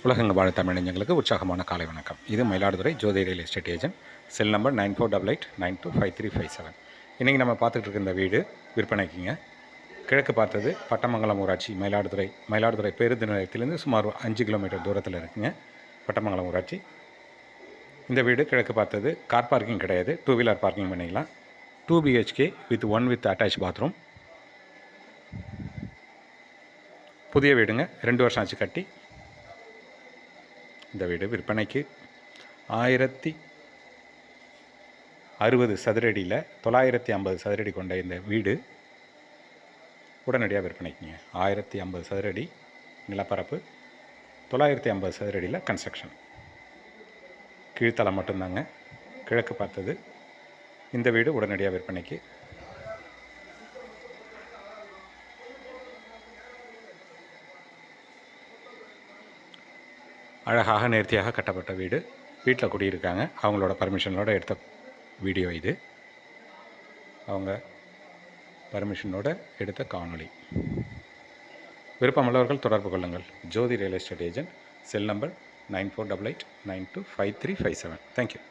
உலகங்க வாழ தமிழஞ்சங்களுக்கு உற்சாகமான காலை வணக்கம். இது Mayiladuthurai Jothi real estate agent. Cell number 9488925357. இன்றைக்கி நம்ம பார்த்துட்டு இருக்க இந்த வீடு விற்பனைக்குங்க. கிழக்கு பார்த்தது பட்டமங்கலம் ஊராட்சி, மயிலாடுதுறை பேருந்து நிலையத்திலேருந்து சுமார் 5 கிலோமீட்டர் தூரத்தில் இருக்குங்க பட்டமங்கலம் ஊராட்சி. இந்த வீடு கிழக்கு பார்த்தது, கார் பார்க்கிங் கிடையாது, 2 வீலர் பார்க்கிங் பண்ணிக்கலாம். 2 BHK வித் அட்டாச் பாத்ரூம். புதிய வீடுங்க, 2 வருஷம் ஆச்சு கட்டி. இந்த வீடு விற்பனைக்கு 1060 சதுரடியில் 950 சதுரடி கொண்ட இந்த வீடு உடனடியாக விற்பனைக்குங்க. 1050 சதுரடி நிலப்பரப்பு, 950 சதுரடியில் கன்ஸ்ட்ரக்ஷன். கீழ்த்தளம் மட்டும்தாங்க, கிழக்கு பார்த்தது. இந்த வீடு உடனடியாக விற்பனைக்கு. அழகாக நேர்த்தியாக கட்டப்பட்ட வீடு. வீட்டில் குடியிருக்காங்க, அவங்களோட பர்மிஷனோடு எடுத்த வீடியோ இது. அவங்க பர்மிஷனோடு எடுத்த காணொளி. விருப்பமுள்ளவர்கள் தொடர்பு கொள்ளுங்கள். Jothi real estate agent. Cell number 9488925357. Thank you.